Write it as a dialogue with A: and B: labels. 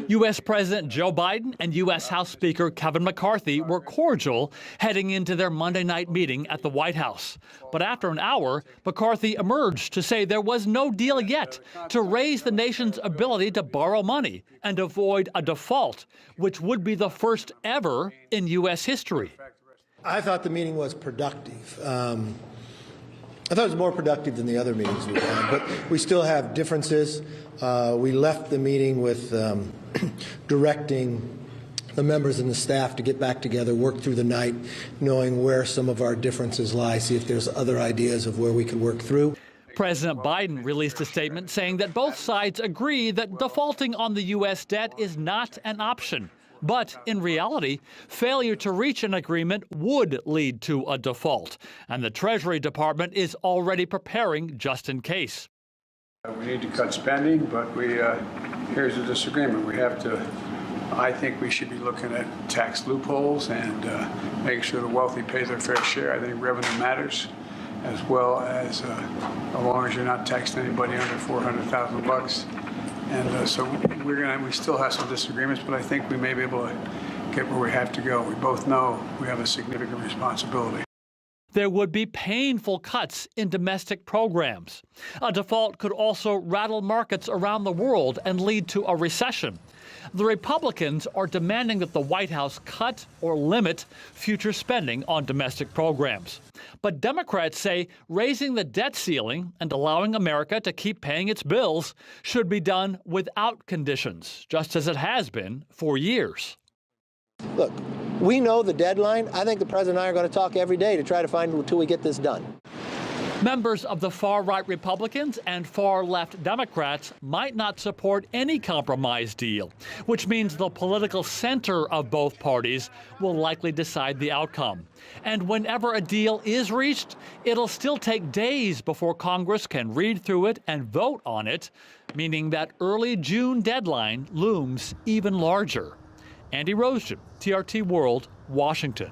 A: U.S. President Joe Biden and U.S. House Speaker Kevin McCarthy were cordial heading into their Monday night meeting at the White House. But after an hour, McCarthy emerged to say there was no deal yet to raise the nation's ability to borrow money and avoid a default, which would be the first ever in U.S. history.
B: I thought the meeting was productive. I thought it was more productive than the other meetings we've had, but we still have differences. We left the meeting with directing the members and the staff to get back together, work through the night, knowing where some of our differences lie, see if there's other ideas of where we could work through.
A: President Biden released a statement saying that both sides agree that defaulting on the U.S. debt is not an option. But in reality, failure to reach an agreement would lead to a default, and the Treasury Department is already preparing just in case.
C: We need to cut spending, but here's a disagreement. I think we should be looking at tax loopholes and making sure the wealthy pay their fair share. I think revenue matters, as well as long as you're not taxing anybody under $400,000. And so we still have some disagreements, but I think we may be able to get where we have to go. We both know we have a significant responsibility.
A: There would be painful cuts in domestic programs. A default could also rattle markets around the world and lead to a recession. The Republicans are demanding that the White House cut or limit future spending on domestic programs. But Democrats say raising the debt ceiling and allowing America to keep paying its bills should be done without conditions, just as it has been for years.
B: Look, we know the deadline. I think the president and I are going to talk every day to try to find until we get this done.
A: Members of the far-right Republicans and far-left Democrats might not support any compromise deal, which means the political center of both parties will likely decide the outcome. And whenever a deal is reached, it'll still take days before Congress can read through it and vote on it, meaning that early June deadline looms even larger. Andy Roesgen, TRT World, Washington.